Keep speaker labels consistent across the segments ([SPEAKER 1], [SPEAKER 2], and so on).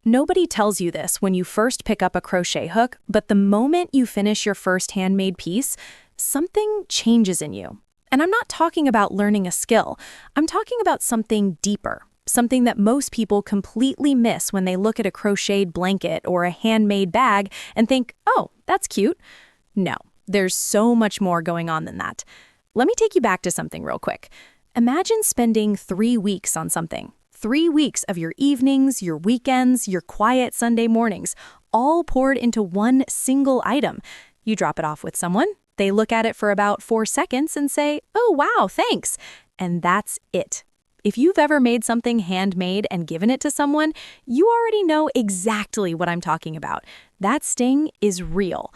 [SPEAKER 1] Nobody tells you this when you first pick up a crochet hook, but the moment you finish your first handmade piece, something changes in you. And I'm not talking about learning a skill. I'm talking about something deeper, something that most people completely miss when they look at a crocheted blanket or a handmade bag and think, oh, that's cute. No, there's so much more going on than that. Let me take you back to something real quick. Imagine spending 3 weeks on something. 3 weeks of your evenings, your weekends, your quiet Sunday mornings, all poured into one single item. You drop it off with someone, they look at it for about 4 seconds and say, oh wow, thanks. And that's it. If you've ever made something handmade and given it to someone, you already know exactly what I'm talking about. That sting is real.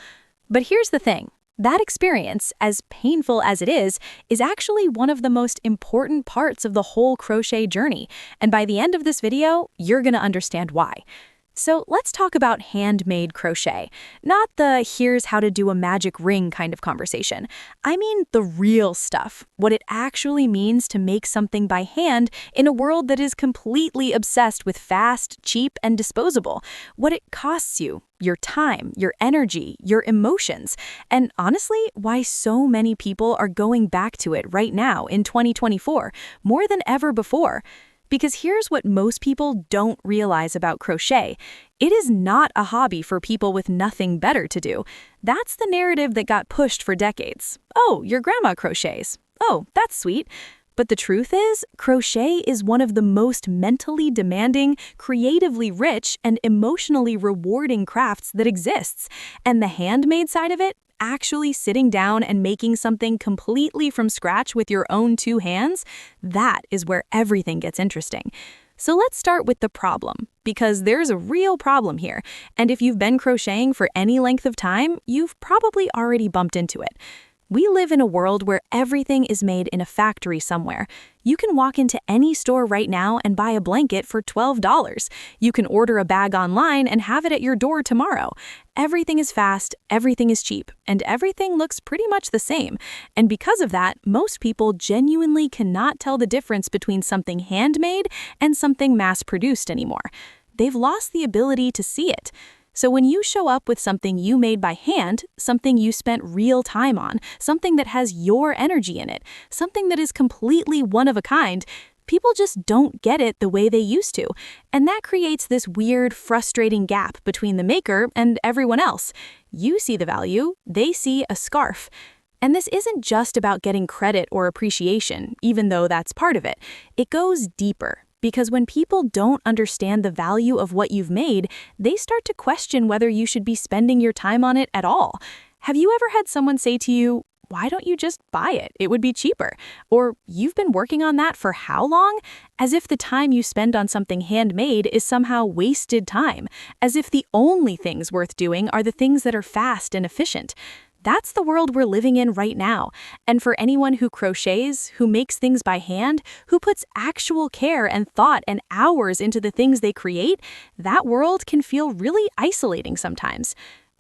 [SPEAKER 1] But here's the thing. That experience, as painful as it is actually one of the most important parts of the whole crochet journey. And by the end of this video, you're going to understand why. So let's talk about handmade crochet, not the here's how to do a magic ring kind of conversation. I mean the real stuff, what it actually means to make something by hand in a world that is completely obsessed with fast, cheap, and disposable. What it costs you, your time, your energy, your emotions, and honestly, why so many people are going back to it right now in 2024, more than ever before. Because here's what most people don't realize about crochet. It is not a hobby for people with nothing better to do. That's the narrative that got pushed for decades. Oh, your grandma crochets. Oh, that's sweet. But the truth is, crochet is one of the most mentally demanding, creatively rich, and emotionally rewarding crafts that exists. And the handmade side of it, actually sitting down and making something completely from scratch with your own 2 hands, that is where everything gets interesting. So let's start with the problem, because there's a real problem here. And if you've been crocheting for any length of time, you've probably already bumped into it. We live in a world where everything is made in a factory somewhere. You can walk into any store right now and buy a blanket for $12. You can order a bag online and have it at your door tomorrow. Everything is fast, everything is cheap, and everything looks pretty much the same. And because of that, most people genuinely cannot tell the difference between something handmade and something mass-produced anymore. They've lost the ability to see it. So when you show up with something you made by hand, something you spent real time on, something that has your energy in it, something that is completely one of a kind, people just don't get it the way they used to. And that creates this weird, frustrating gap between the maker and everyone else. You see the value, they see a scarf. And this isn't just about getting credit or appreciation, even though that's part of it. It goes deeper. Because when people don't understand the value of what you've made, they start to question whether you should be spending your time on it at all. Have you ever had someone say to you, why don't you just buy it? It would be cheaper. Or you've been working on that for how long? As if the time you spend on something handmade is somehow wasted time. As if the only things worth doing are the things that are fast and efficient. That's the world we're living in right now. And for anyone who crochets, who makes things by hand, who puts actual care and thought and hours into the things they create, that world can feel really isolating sometimes.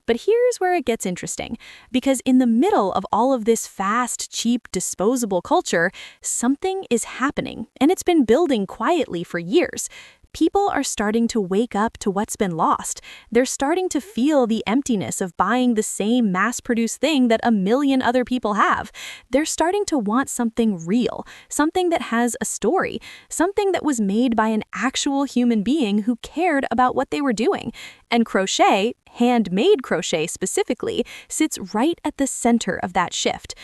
[SPEAKER 1] But here's where it gets interesting, because in the middle of all of this fast, cheap, disposable culture, something is happening, and it's been building quietly for years. People are starting to wake up to what's been lost. They're starting to feel the emptiness of buying the same mass-produced thing that a million other people have. They're starting to want something real, something that has a story, something that was made by an actual human being who cared about what they were doing. And crochet, handmade crochet specifically, sits right at the center of that shift.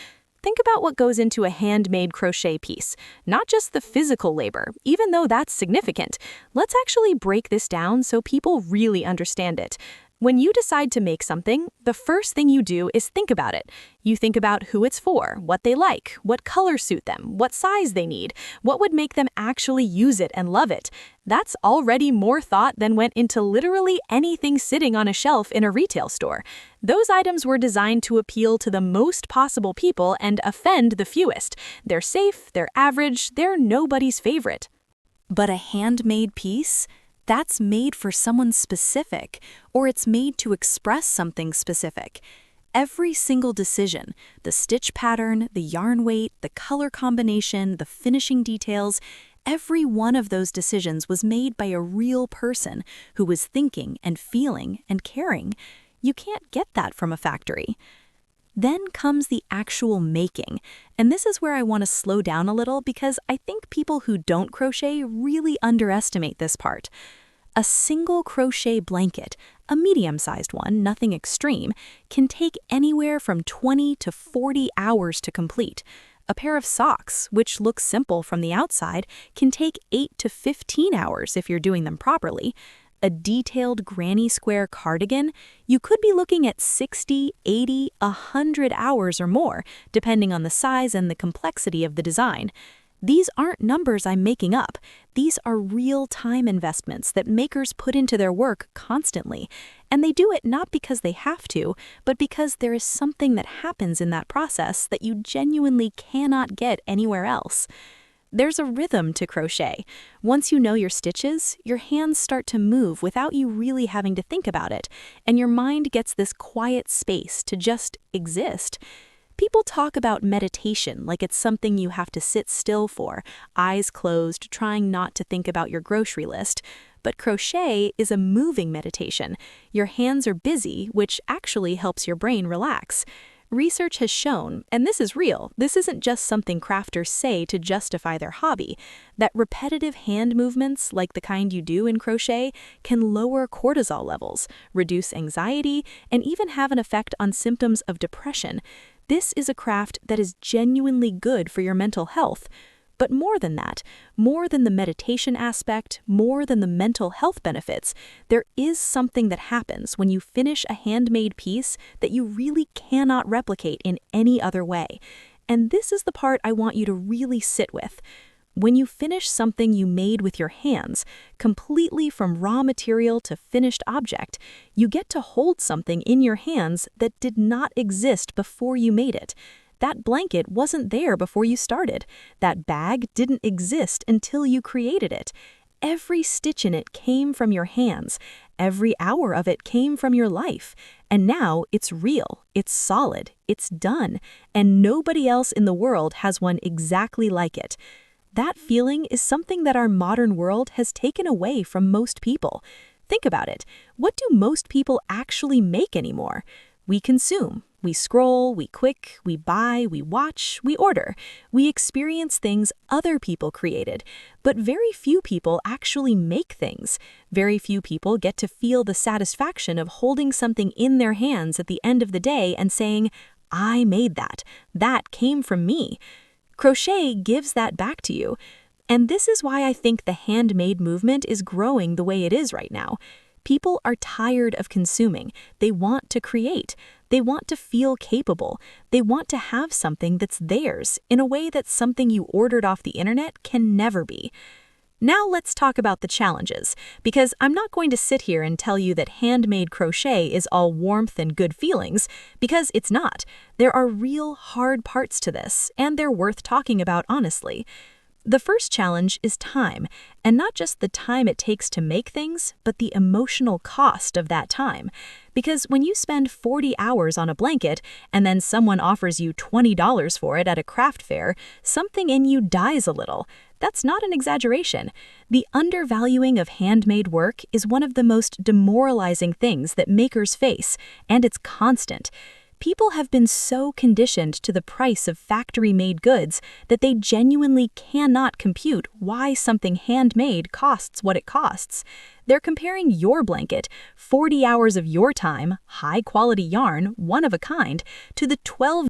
[SPEAKER 1] Think about what goes into a handmade crochet piece, not just the physical labor, even though that's significant. Let's actually break this down so people really understand it. When you decide to make something, the first thing you do is think about it. You think about who it's for, what they like, what colors suit them, what size they need, what would make them actually use it and love it. That's already more thought than went into literally anything sitting on a shelf in a retail store. Those items were designed to appeal to the most possible people and offend the fewest. They're safe, they're average, they're nobody's favorite. But a handmade piece? That's made for someone specific, or it's made to express something specific. Every single decision, the stitch pattern, the yarn weight, the color combination, the finishing details, Every one of those decisions was made by a real person who was thinking and feeling and caring. You can't get that from a factory. Then comes the actual making, and this is where I want to slow down a little because I think people who don't crochet really underestimate this part. A single crochet blanket, a medium-sized one, nothing extreme, can take anywhere from 20 to 40 hours to complete. A pair of socks, which looks simple from the outside, can take 8 to 15 hours if you're doing them properly. A detailed granny square cardigan, you could be looking at 60, 80, 100 hours or more, depending on the size and the complexity of the design. These aren't numbers I'm making up. These are real time investments that makers put into their work constantly. And they do it not because they have to, but because there is something that happens in that process that you genuinely cannot get anywhere else. There's a rhythm to crochet. Once you know your stitches, your hands start to move without you really having to think about it, and your mind gets this quiet space to just exist. People talk about meditation like it's something you have to sit still for, eyes closed, trying not to think about your grocery list. But crochet is a moving meditation. Your hands are busy, which actually helps your brain relax. Research has shown, and this is real, this isn't just something crafters say to justify their hobby, that repetitive hand movements, like the kind you do in crochet, can lower cortisol levels, reduce anxiety, and even have an effect on symptoms of depression. This is a craft that is genuinely good for your mental health. But more than that, more than the meditation aspect, more than the mental health benefits, there is something that happens when you finish a handmade piece that you really cannot replicate in any other way. And this is the part I want you to really sit with. When you finish something you made with your hands, completely from raw material to finished object, you get to hold something in your hands that did not exist before you made it. That blanket wasn't there before you started. That bag didn't exist until you created it. Every stitch in it came from your hands. Every hour of it came from your life. And now it's real, it's solid, it's done, and nobody else in the world has one exactly like it. That feeling is something that our modern world has taken away from most people. Think about it. What do most people actually make anymore? We consume. We scroll, we click, we buy, we watch, we order. We experience things other people created. But very few people actually make things. Very few people get to feel the satisfaction of holding something in their hands at the end of the day and saying, "I made that. That came from me." Crochet gives that back to you. And this is why I think the handmade movement is growing the way it is right now. People are tired of consuming. They want to create. They want to feel capable. They want to have something that's theirs in a way that something you ordered off the internet can never be. Now let's talk about the challenges, because I'm not going to sit here and tell you that handmade crochet is all warmth and good feelings, because it's not. There are real hard parts to this, and they're worth talking about honestly. The first challenge is time, and not just the time it takes to make things, but the emotional cost of that time. Because when you spend 40 hours on a blanket, and then someone offers you $20 for it at a craft fair, something in you dies a little. That's not an exaggeration. The undervaluing of handmade work is one of the most demoralizing things that makers face, and it's constant. People have been so conditioned to the price of factory-made goods that they genuinely cannot compute why something handmade costs what it costs. They're comparing your blanket, 40 hours of your time, high-quality yarn, one of a kind, to the $12